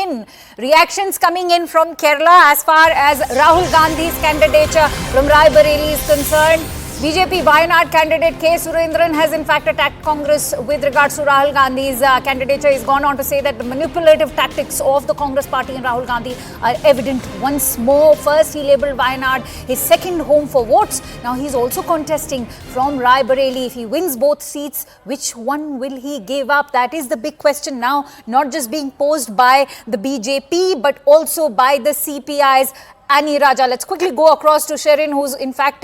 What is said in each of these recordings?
in. Reactions coming in from Kerala as far as Rahul Gandhi's candidature from Raebareli is concerned. BJP Wayanad candidate K. Surendran has in fact attacked Congress with regards to Rahul Gandhi's candidature. He's gone on to say that the manipulative tactics of the Congress party and Rahul Gandhi are evident once more. First, he labelled Wayanad his second home for votes. Now he's also contesting from Raebareli. If he wins both seats, which one will he give up? That is the big question now, not just being posed by the BJP, but also by the CPI's Annie Raja. Let's quickly go across to Sherin, who's in fact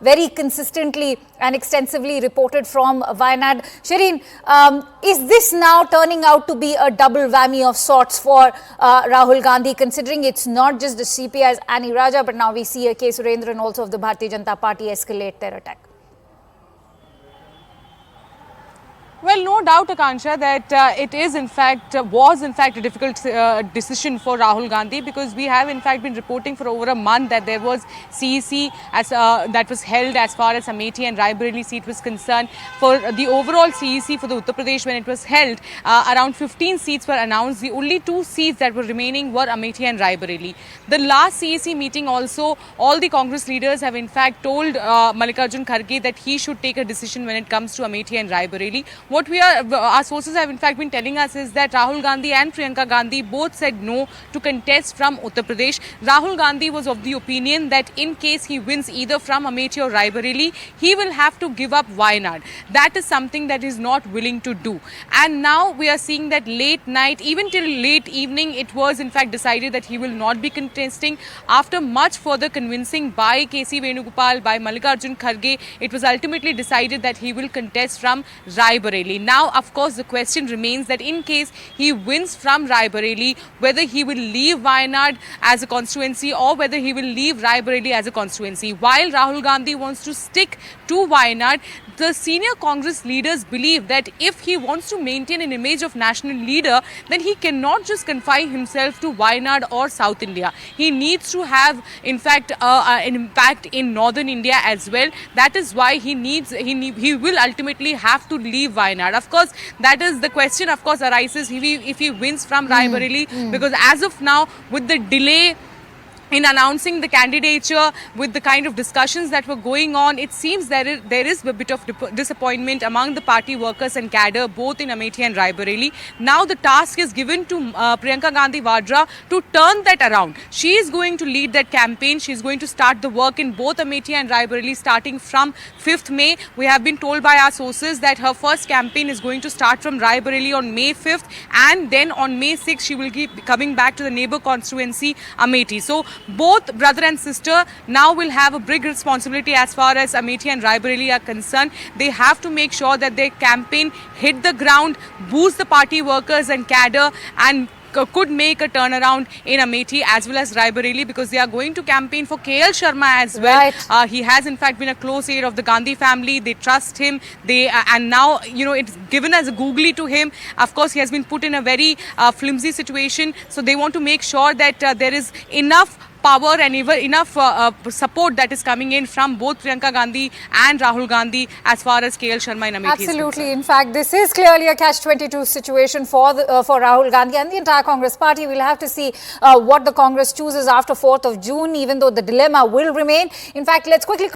very consistently and extensively reported from Wayanad. Sherin, is this now turning out to be a double whammy of sorts for Rahul Gandhi, considering it's not just the CPI's Annie Raja, but now we see a K. Surendran also of the Bharatiya Janata Party escalate their attack? Well, no doubt, Akansha, that it is was in fact a difficult decision for Rahul Gandhi, because we have in fact been reporting for over a month that there was CEC that was held as far as Amethi and Raebareli seat was concerned. For the overall CEC for the Uttar Pradesh, when it was held, around 15 seats were announced. The only 2 seats that were remaining were Amethi and Raebareli. The last CEC meeting also, all the Congress leaders have in fact told Mallikarjun Kharge that he should take a decision when it comes to Amethi and Raebareli. What our sources have in fact been telling us is that Rahul Gandhi and Priyanka Gandhi both said no to contest from Uttar Pradesh. Rahul Gandhi was of the opinion that in case he wins either from Amethi or Raebareli, he will have to give up Wayanad. That is something that he is not willing to do. And now we are seeing that late night, even till late evening, it was in fact decided that he will not be contesting. After much further convincing by KC Venugopal, by Mallikarjun Kharge, it was ultimately decided that he will contest from Raebareli. Now, of course, the question remains that in case he wins from Raebareli, whether he will leave Wayanad as a constituency or whether he will leave Raebareli as a constituency. While Rahul Gandhi wants to stick to Wayanad, the senior Congress leaders believe that if he wants to maintain an image of national leader, then he cannot just confine himself to Wayanad or South India. He needs to have, in fact, an impact in northern India as well. That is why he will ultimately have to leave Wayanad. Of course, that is the question, of course, arises if he wins from Raebareli, because as of now, with the delay in announcing the candidature, with the kind of discussions that were going on, it seems there is a bit of disappointment among the party workers and cadre, both in Amethi and Raebareli. Now the task is given to Priyanka Gandhi Vadra to turn that around. She is going to lead that campaign. She is going to start the work in both Amethi and Raebareli starting from 5th May. We have been told by our sources that her first campaign is going to start from Raebareli on May 5th, and then on May 6th she will be coming back to the neighbour constituency Amethi. So both brother and sister now will have a big responsibility as far as Amethi and Raebareli are concerned. They have to make sure that their campaign hit the ground, boost the party workers and cadre, and could make a turnaround in Amethi as well as Raebareli, because they are going to campaign for KL Sharma as well. Right. He has in fact been a close aide of the Gandhi family. They trust him. And now, it's given as a googly to him. Of course, he has been put in a very flimsy situation. So they want to make sure that there is enough power and even enough support that is coming in from both Priyanka Gandhi and Rahul Gandhi as far as KL Sharma in Amethi. Absolutely. In fact, this is clearly a catch-22 situation for Rahul Gandhi and the entire Congress party. We'll have to see what the Congress chooses after 4th of June, even though the dilemma will remain. In fact, let's quickly